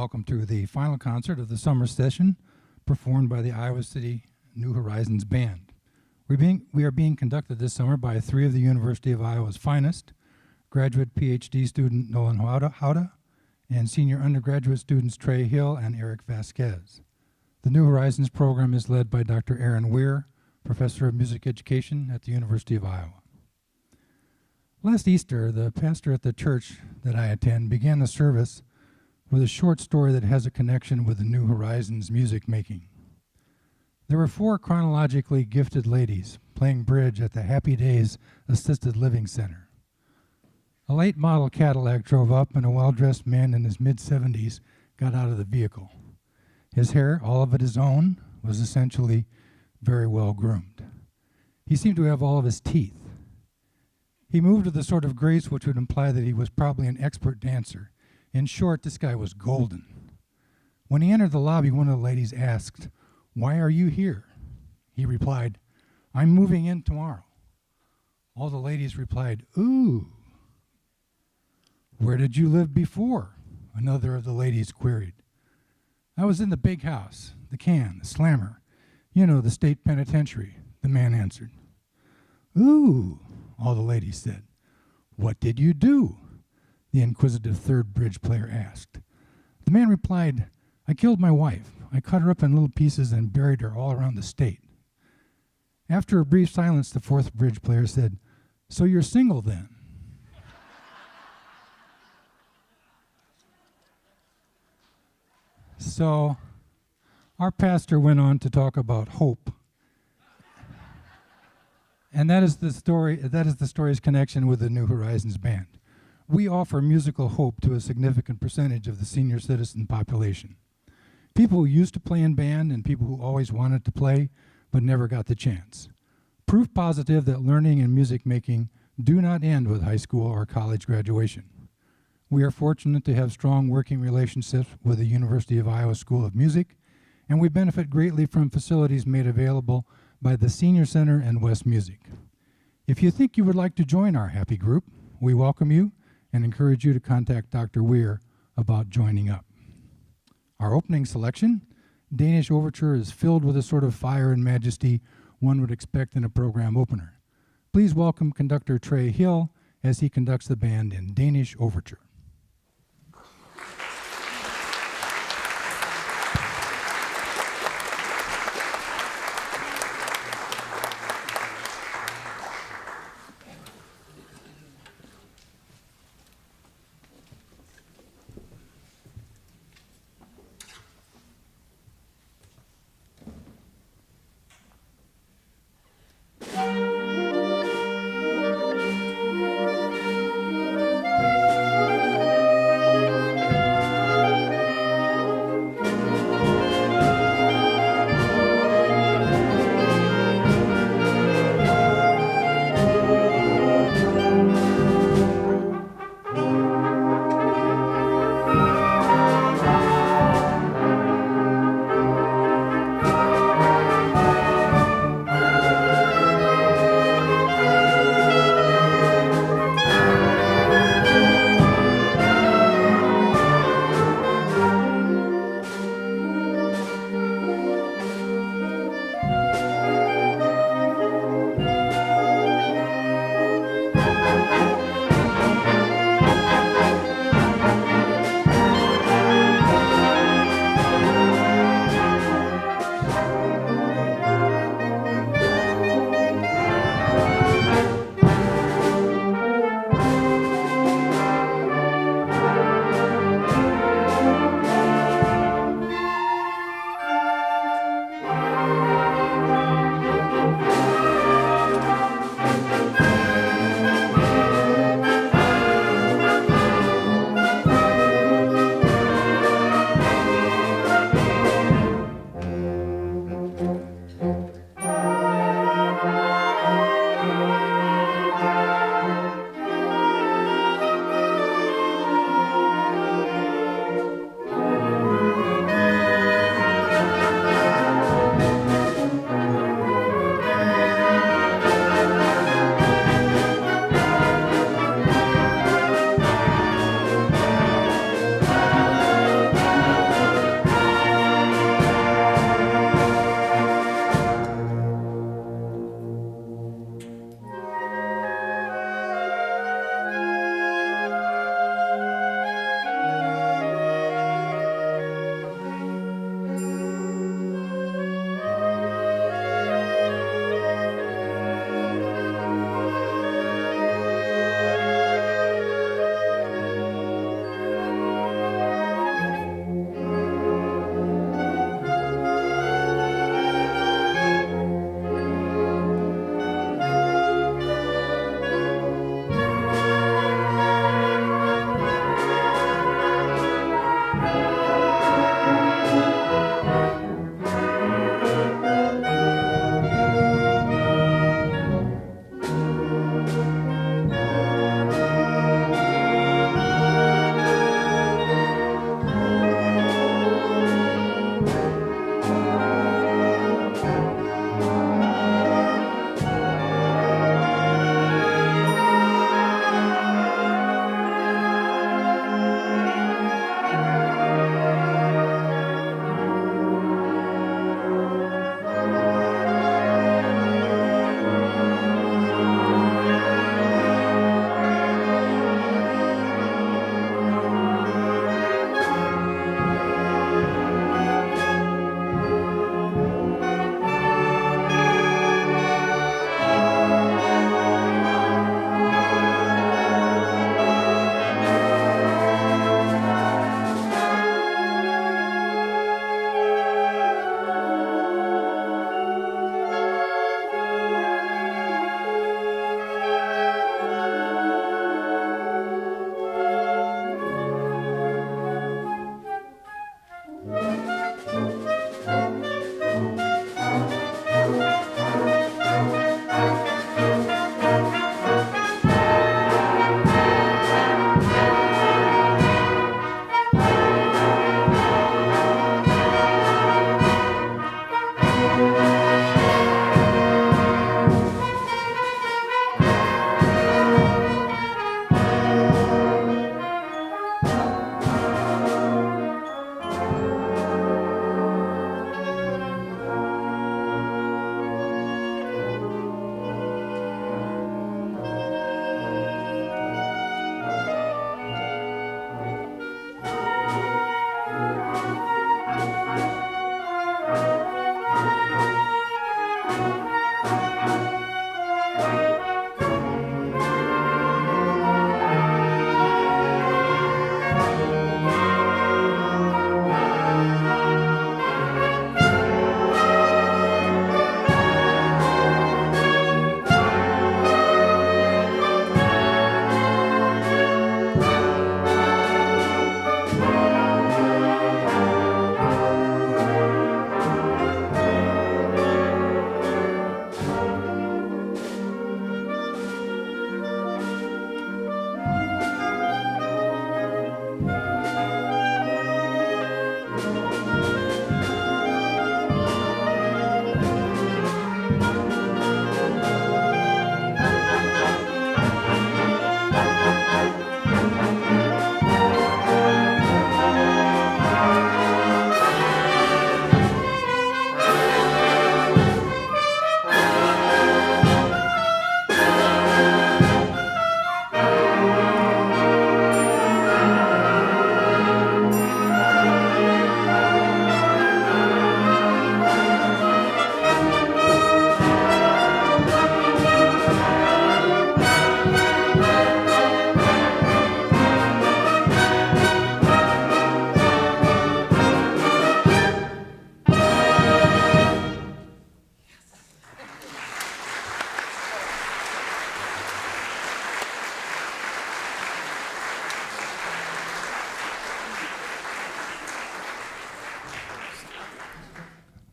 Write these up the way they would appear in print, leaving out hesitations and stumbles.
welcome to the final concert of the summer session performed by the Iowa City New Horizons Band. We are being conducted this summer by three of the University of Iowa's finest, graduate PhD student Nolan Hauta and senior undergraduate students Trey Hill and Eriq Vasquez. The New Horizons program is led by Dr. Erin Wehr, professor of music education at the University of Iowa. Last Easter, the pastor at the church that I attend began the service with a short story that has a connection with the New Horizons music making. There were four chronologically gifted ladies playing bridge at the Happy Days Assisted Living Center. A late model Cadillac drove up and a well-dressed man in his mid-70s got out of the vehicle. His hair, all of it his own, was essentially very well groomed. He seemed to have all of his teeth. He moved with a sort of grace which would imply that he was probably an expert dancer. In short, this guy was golden. When he entered the lobby, one of the ladies asked, "Why are you here?" He replied, "I'm moving in tomorrow." All the ladies replied, "Ooh." "Where did you live before?" another of the ladies queried. "I was in the big house, the can, the slammer. You know, the state penitentiary," the man answered. "Ooh," all the ladies said. "What did you do?" the inquisitive third bridge player asked. The man replied, "I killed my wife. I cut her up in little pieces and buried her all around the state." After a brief silence, the fourth bridge player said, "So you're single then?" So our pastor went on to talk about hope. And that is the story's connection with the New Horizons Band. We offer musical hope to a significant percentage of the senior citizen population. People who used to play in band and people who always wanted to play but never got the chance. Proof positive that learning and music making do not end with high school or college graduation. We are fortunate to have strong working relationships with the University of Iowa School of Music, and we benefit greatly from facilities made available by the Senior Center and West Music. If you think you would like to join our happy group, we welcome you and encourage you to contact Dr. Wehr about joining up. Our opening selection, Danish Overture, is filled with the sort of fire and majesty one would expect in a program opener. Please welcome conductor Trey Hill as he conducts the band in Danish Overture.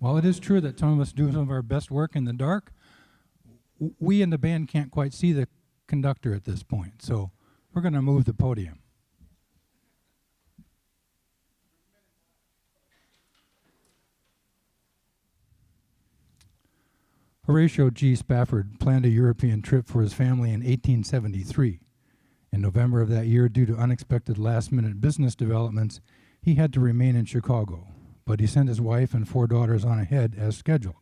While it is true that some of us do some of our best work in the dark, we in the band can't quite see the conductor at this point, so we're going to move the podium. Horatio G. Spafford planned a European trip for his family in 1873. In November of that year, due to unexpected last-minute business developments, he had to remain in Chicago, but he sent his wife and 4 daughters on ahead as scheduled.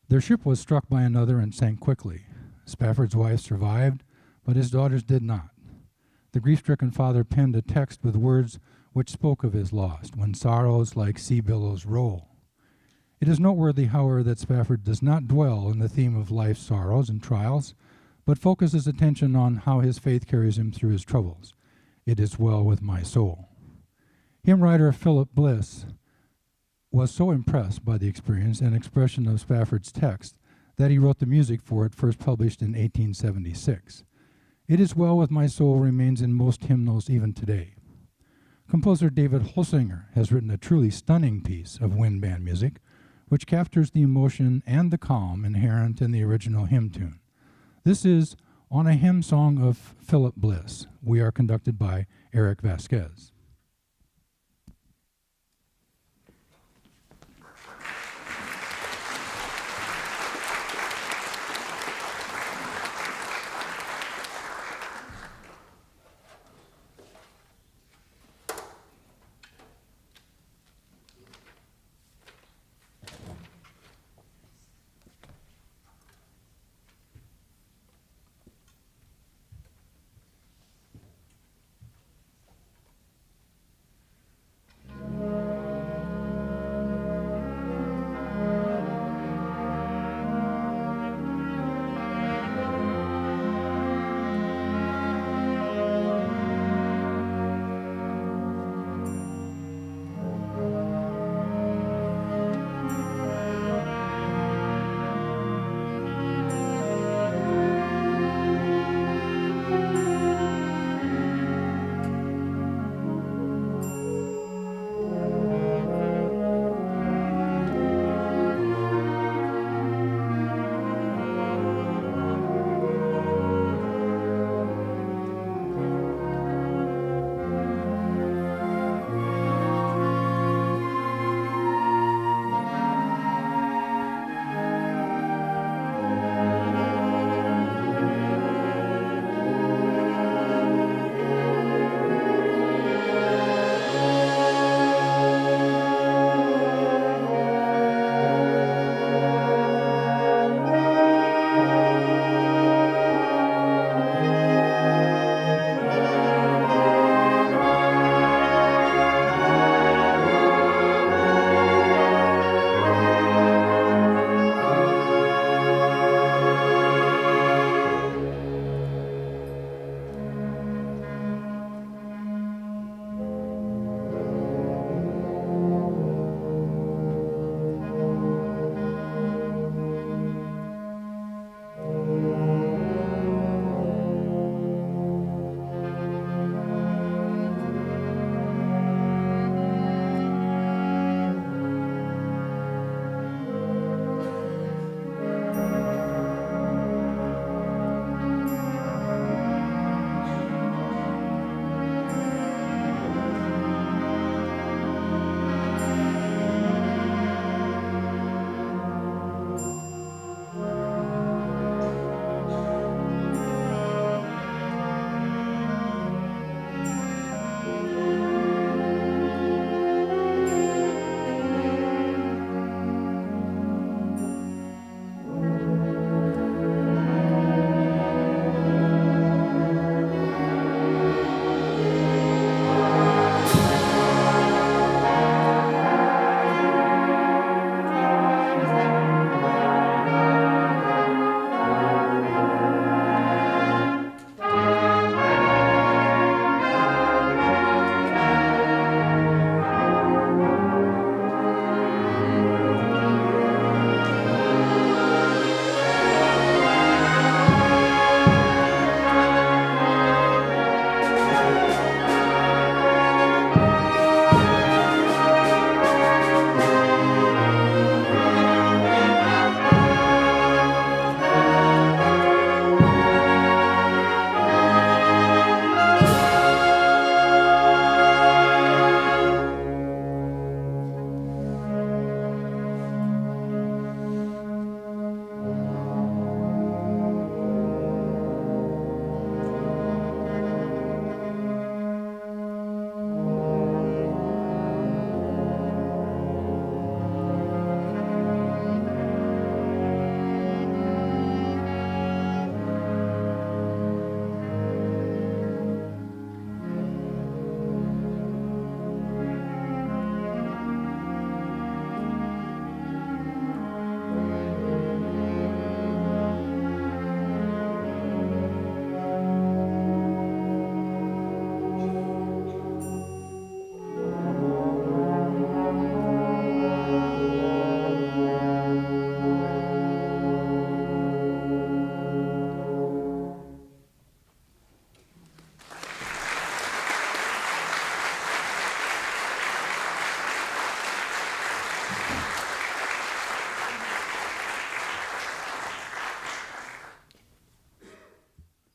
Their ship was struck by another and sank quickly. Spafford's wife survived, but his daughters did not. The grief-stricken father penned a text with words which spoke of his loss, when sorrows like sea billows roll. It is noteworthy, however, that Spafford does not dwell on the theme of life's sorrows and trials, but focuses attention on how his faith carries him through his troubles. It is well with my soul. Hymn writer Philip Bliss was so impressed by the experience and expression of Spafford's text that he wrote the music for it, first published in 1876. It is well with my soul remains in most hymnals even today. Composer David Holsinger has written a truly stunning piece of wind band music, which captures the emotion and the calm inherent in the original hymn tune. This is On a Hymn Song of Philip Bliss. We are conducted by Eriq Vasquez.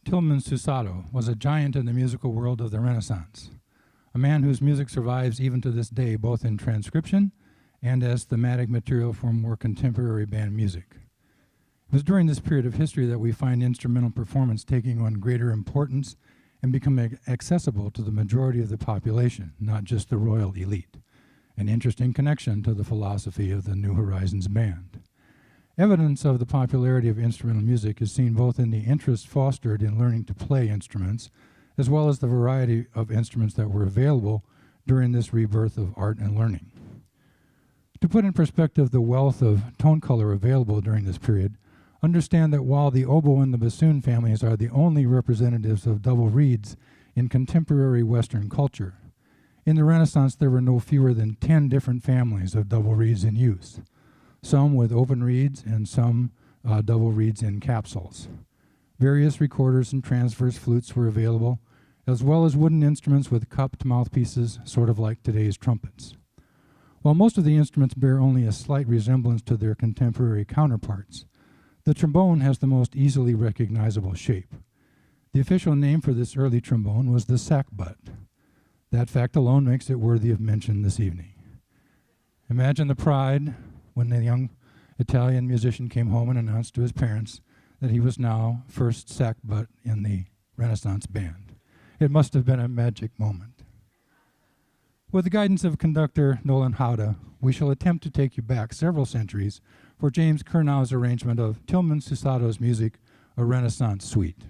Tillman Susato was a giant in the musical world of the Renaissance, a man whose music survives even to this day, both in transcription and as thematic material for more contemporary band music. It was during this period of history that we find instrumental performance taking on greater importance and becoming accessible to the majority of the population, not just the royal elite, an interesting connection to the philosophy of the New Horizons band. Evidence of the popularity of instrumental music is seen both in the interest fostered in learning to play instruments, as well as the variety of instruments that were available during this rebirth of art and learning. To put in perspective the wealth of tone color available during this period, understand that while the oboe and the bassoon families are the only representatives of double reeds in contemporary Western culture, in the Renaissance there were no fewer than 10 different families of double reeds in use, some with open reeds and some double reeds in capsules. Various recorders and transverse flutes were available, as well as wooden instruments with cupped mouthpieces, sort of like today's trumpets. While most of the instruments bear only a slight resemblance to their contemporary counterparts, the trombone has the most easily recognizable shape. The official name for this early trombone was the sackbut. That fact alone makes it worthy of mention this evening. Imagine the pride when the young Italian musician came home and announced to his parents that he was now first sackbut in the Renaissance band. It must have been a magic moment. With the guidance of conductor Nolan Hauta, we shall attempt to take you back several centuries for James Kernow's arrangement of Tillman Susato's music, A Renaissance Suite.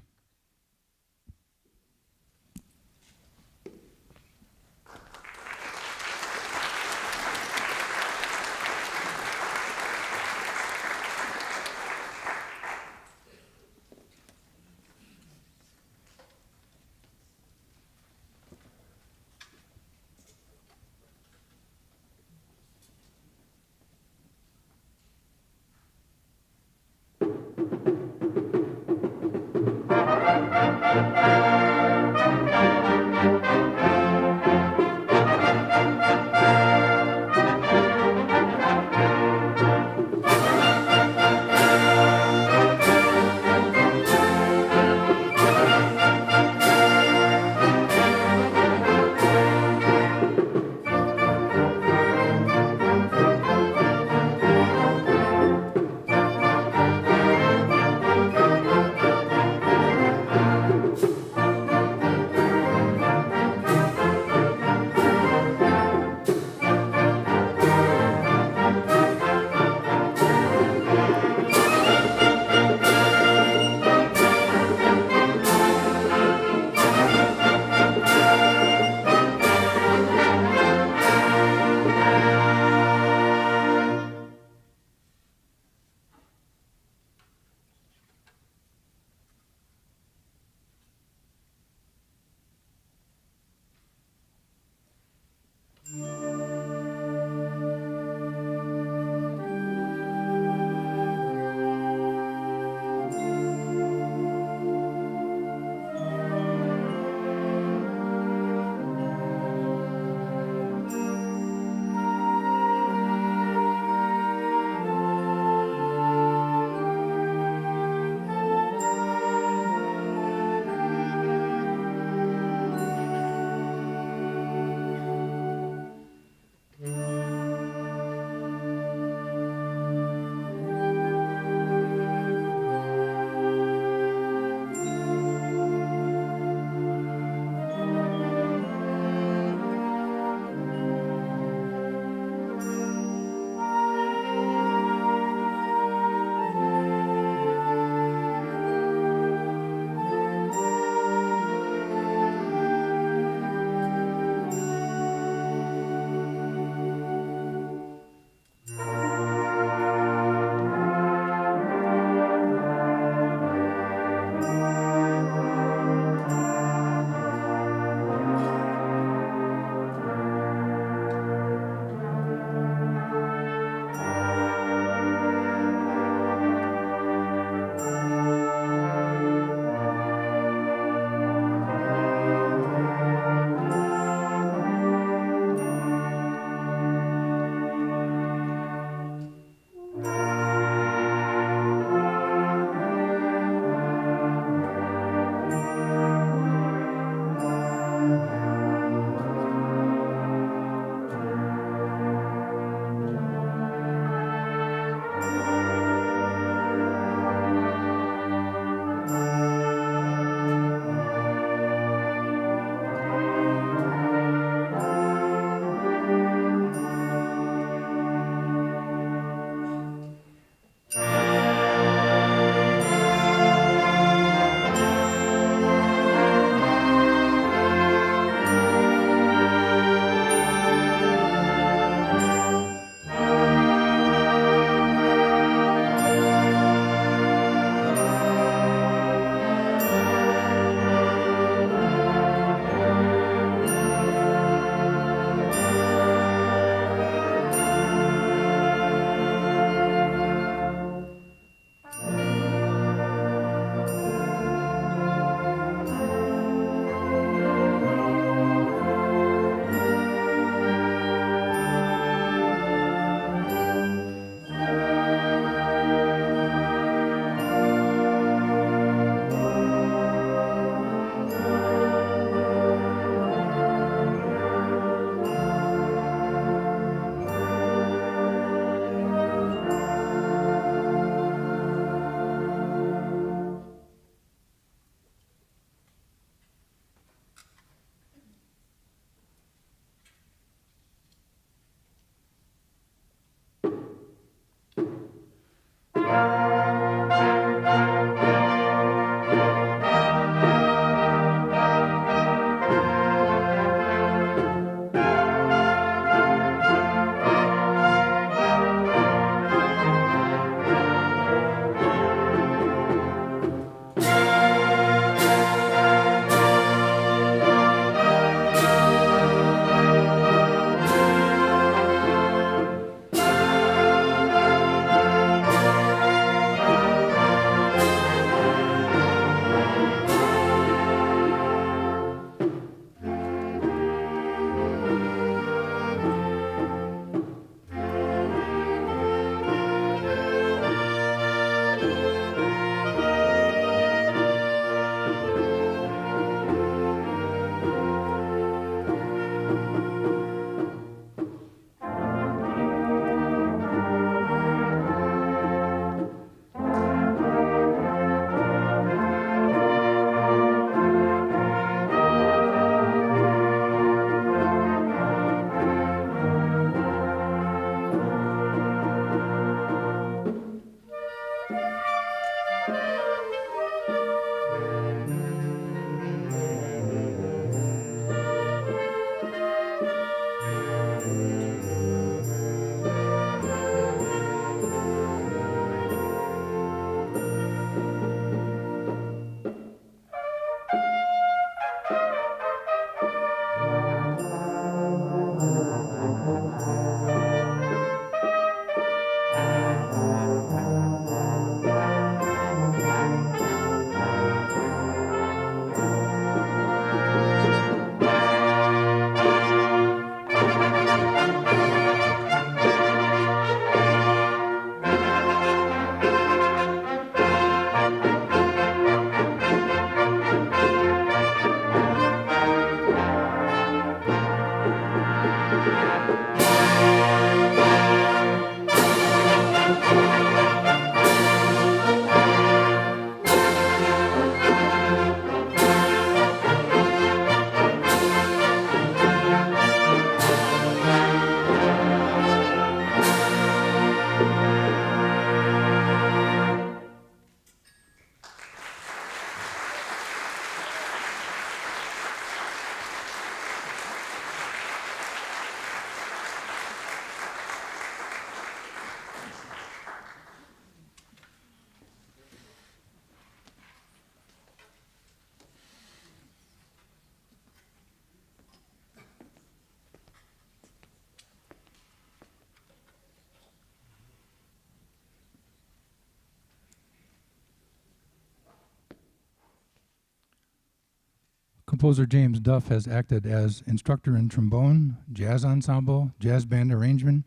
Composer James Duff has acted as instructor in trombone, jazz ensemble, jazz band arrangement,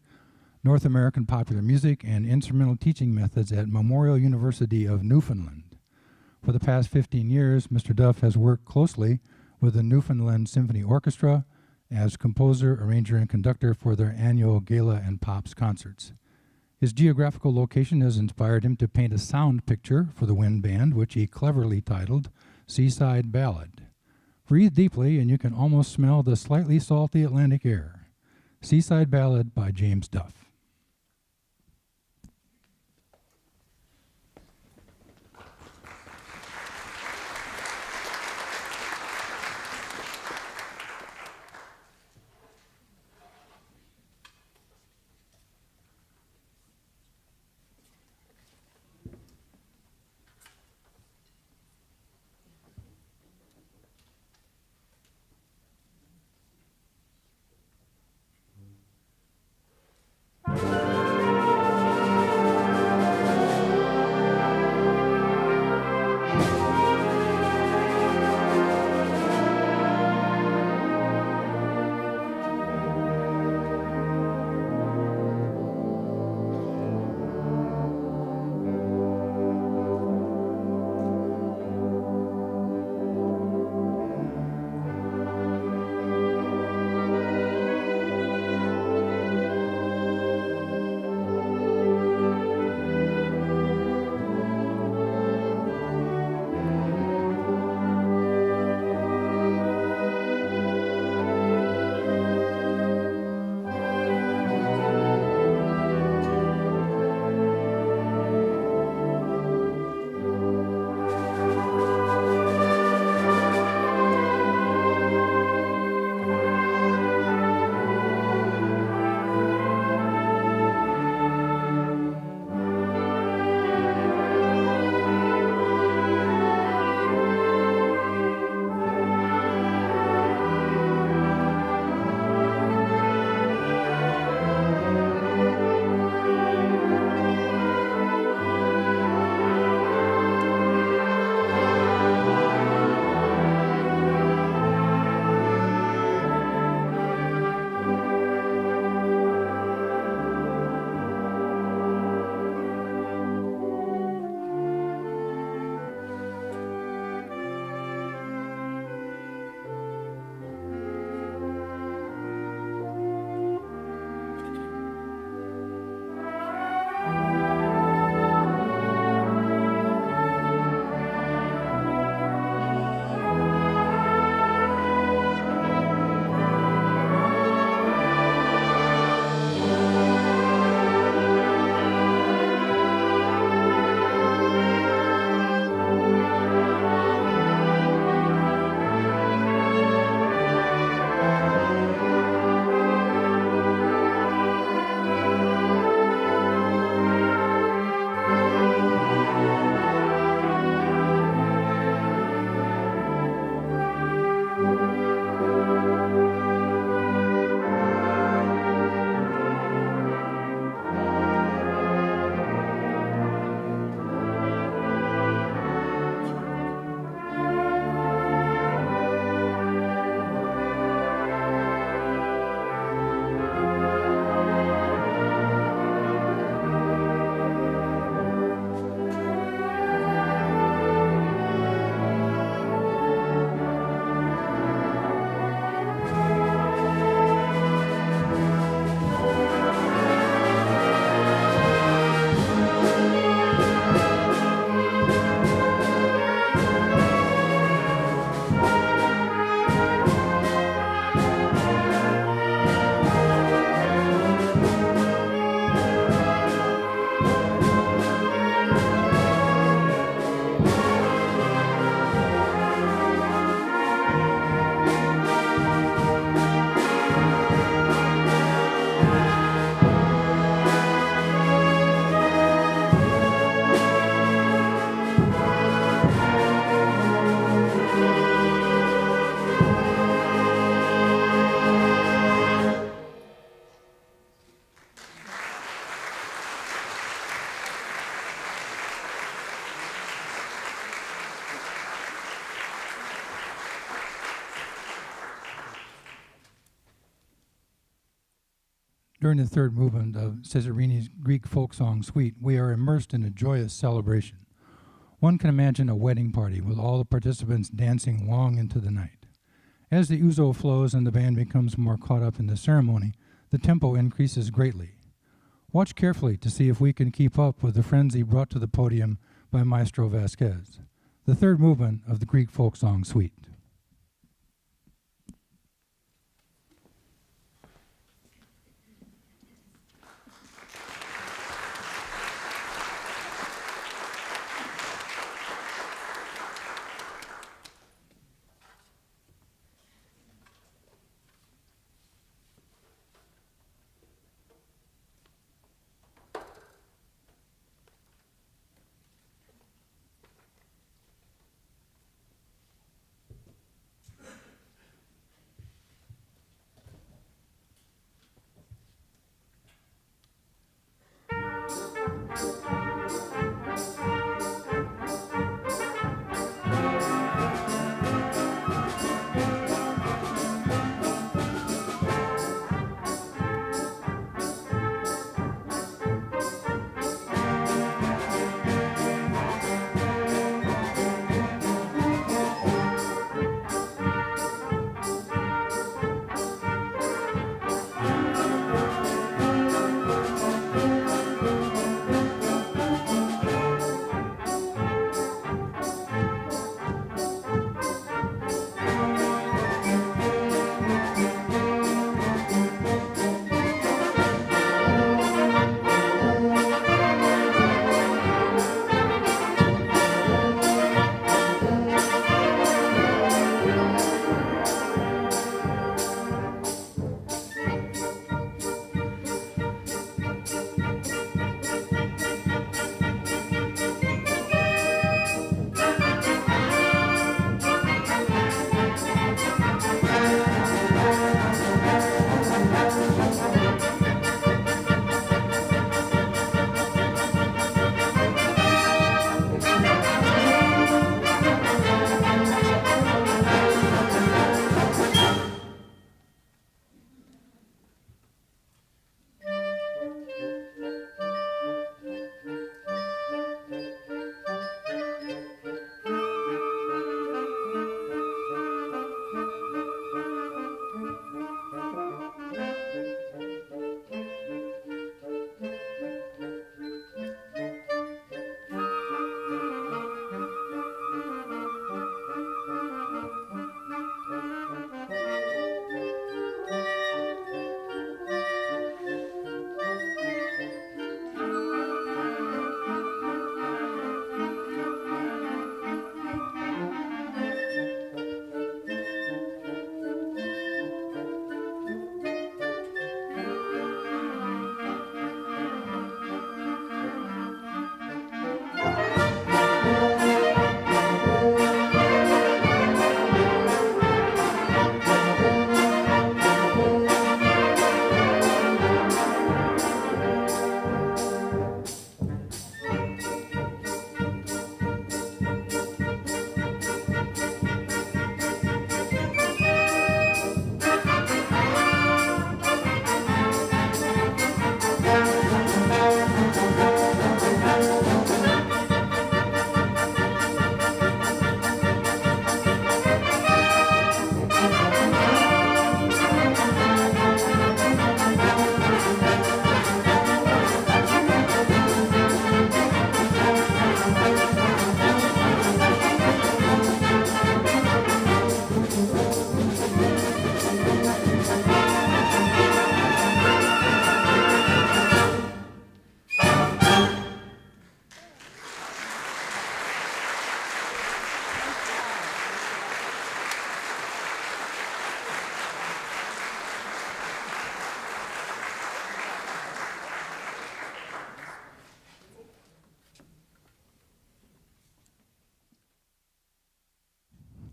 North American popular music, and instrumental teaching methods at Memorial University of Newfoundland. For the past 15 years, Mr. Duff has worked closely with the Newfoundland Symphony Orchestra as composer, arranger, and conductor for their annual gala and pops concerts. His geographical location has inspired him to paint a sound picture for the wind band, which he cleverly titled Seaside Ballad. Breathe deeply and you can almost smell the slightly salty Atlantic air. Seaside Ballad by James Duff. During the third movement of Cesarini Greek folk song suite, we are immersed in a joyous celebration. One can imagine a wedding party with all the participants dancing long into the night. As the ouzo flows and the band becomes more caught up in the ceremony, the tempo increases greatly. Watch carefully to see if we can keep up with the frenzy brought to the podium by Maestro Vasquez. The third movement of the Greek folk song suite.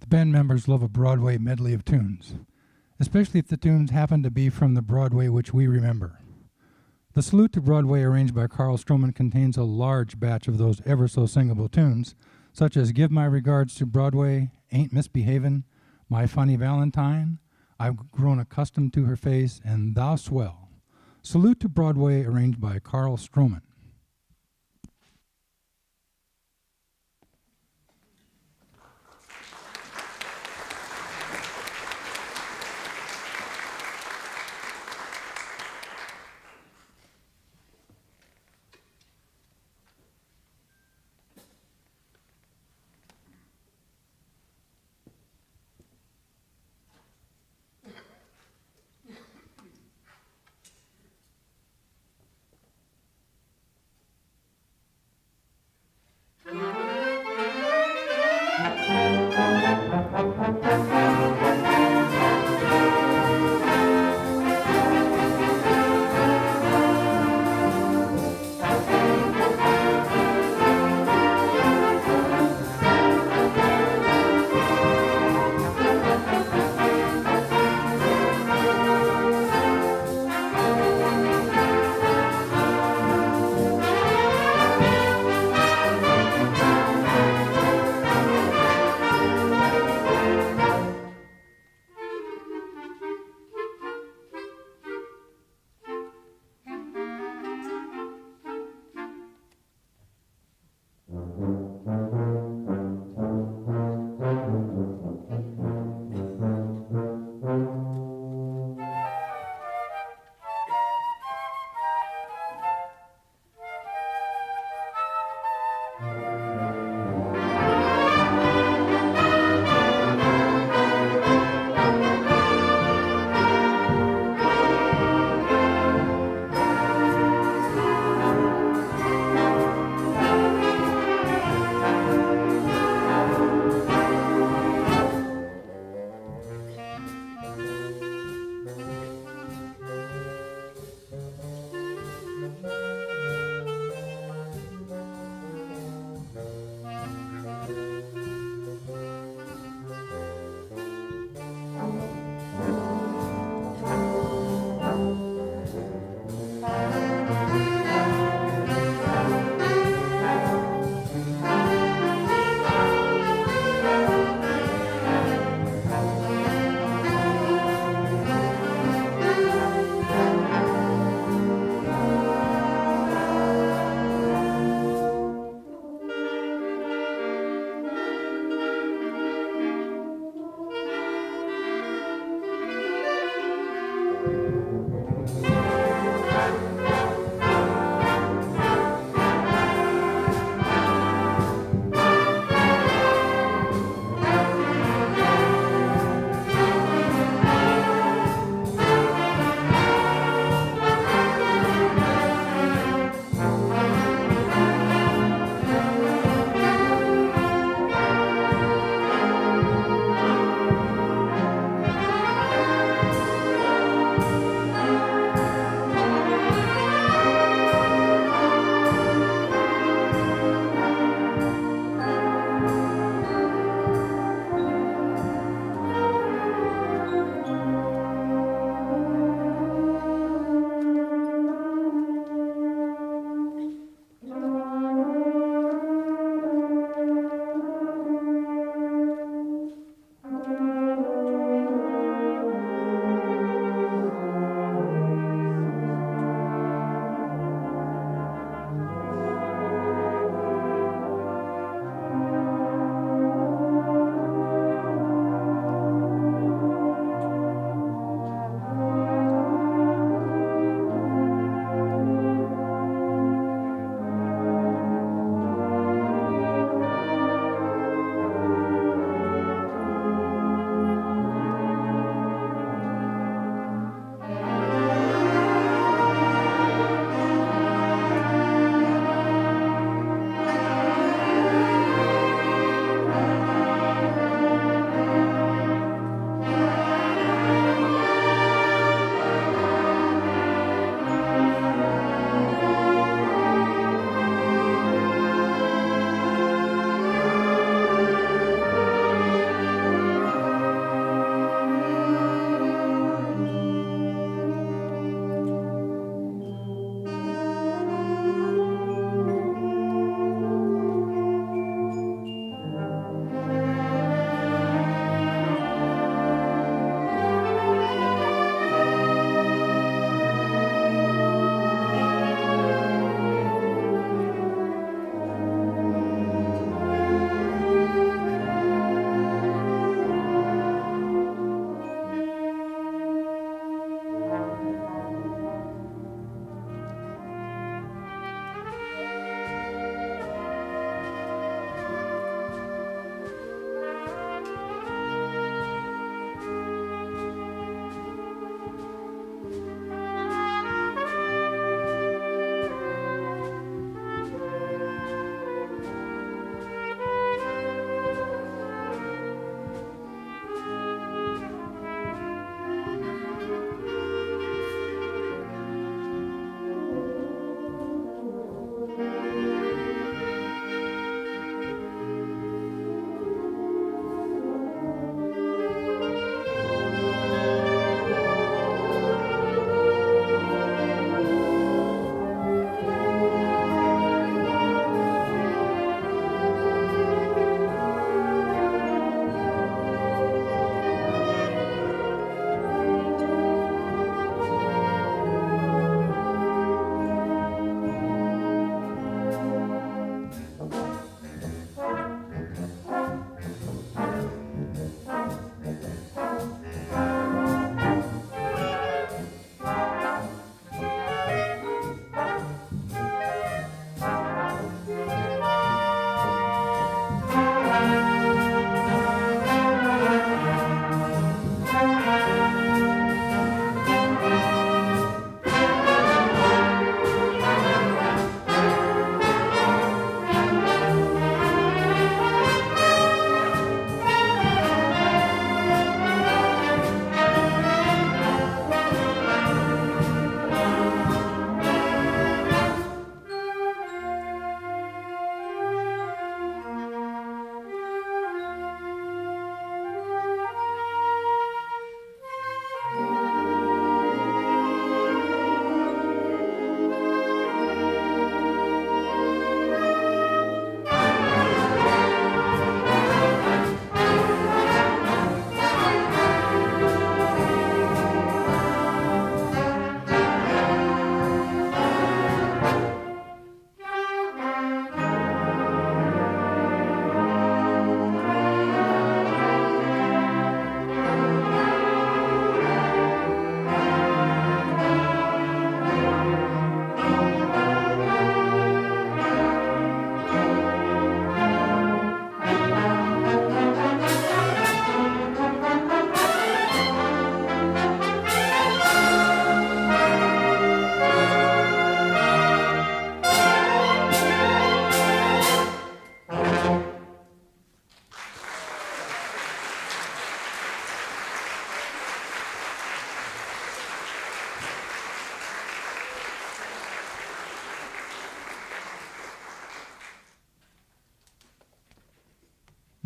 The band members love a Broadway medley of tunes, especially if the tunes happen to be from the Broadway which we remember. The Salute to Broadway, arranged by Carl Stroman, contains a large batch of those ever-so-singable tunes, such as Give My Regards to Broadway, Ain't Misbehavin', My Funny Valentine, I've Grown Accustomed to Her Face, and Thou Swell. Salute to Broadway, arranged by Carl Stroman.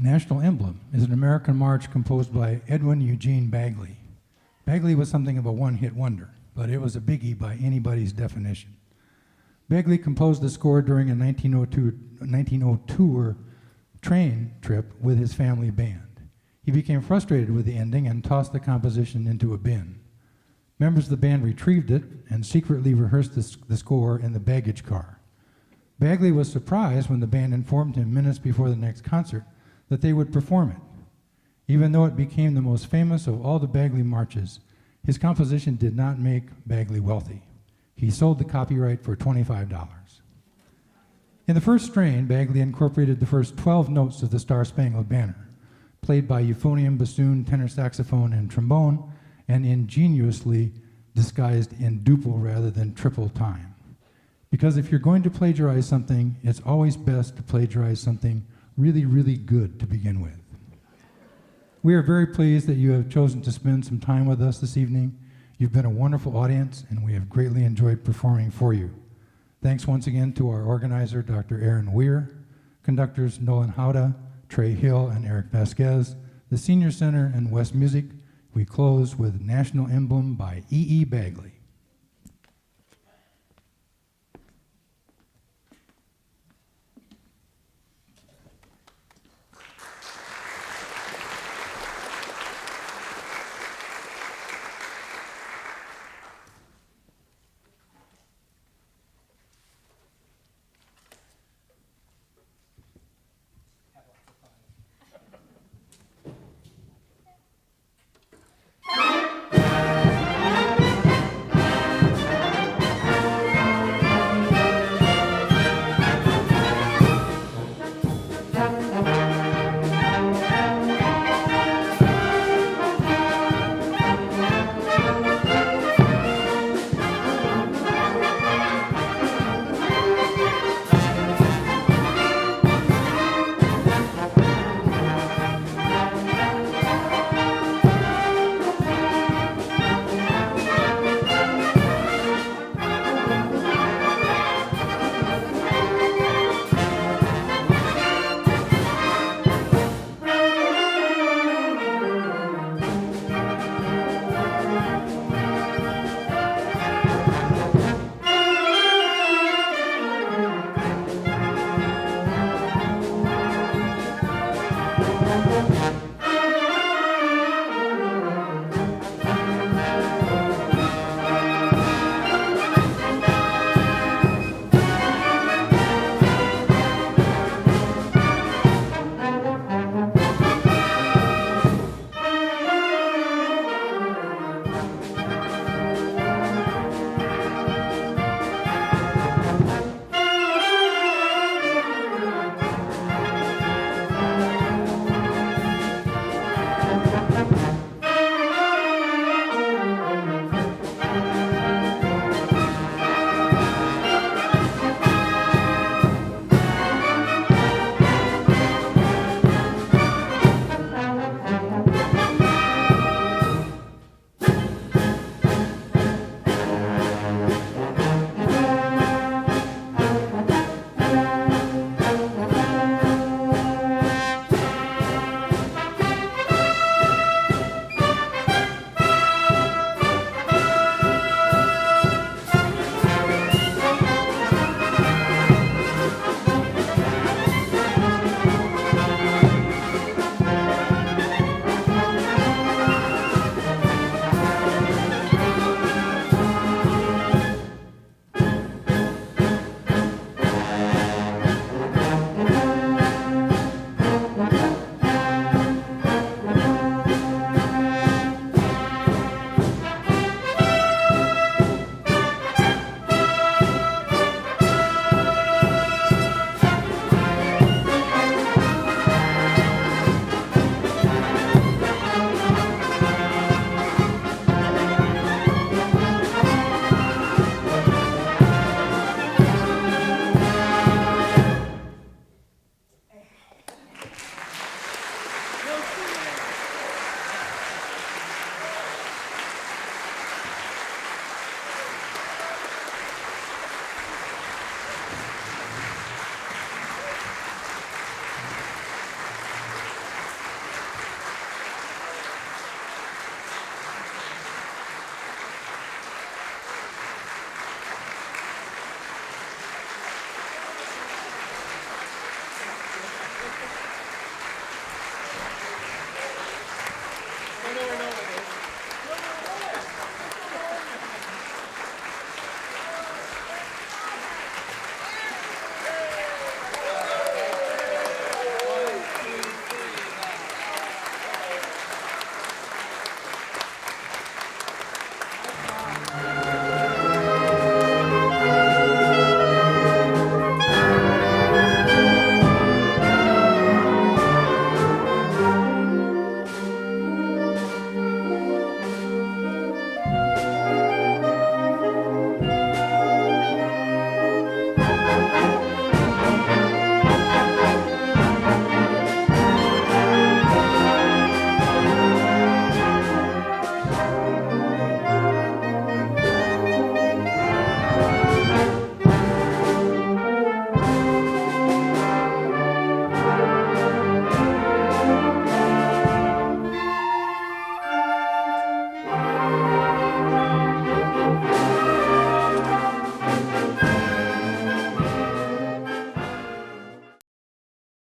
National Emblem is an American march composed by Edwin Eugene Bagley. Bagley was something of a one-hit wonder, but it was a biggie by anybody's definition. Bagley composed the score during a 1902 train trip with his family band. He became frustrated with the ending and tossed the composition into a bin. Members of the band retrieved it and secretly rehearsed the score in the baggage car. Bagley was surprised when the band informed him minutes before the next concert that they would perform it. Even though it became the most famous of all the Bagley marches, his composition did not make Bagley wealthy. He sold the copyright for $25. In the first strain, Bagley incorporated the first 12 notes of the Star-Spangled Banner, played by euphonium, bassoon, tenor saxophone, and trombone, and ingeniously disguised in duple rather than triple time. Because if you're going to plagiarize something, it's always best to plagiarize something really, really good to begin with. We are very pleased that you have chosen to spend some time with us this evening. You've been a wonderful audience, and we have greatly enjoyed performing for you. Thanks once again to our organizer, Dr. Erin Wehr, conductors Nolan Hauta, Trey Hill, and Eriq Vasquez, the Senior Center, and West Music. We close with National Emblem by E.E. Bagley.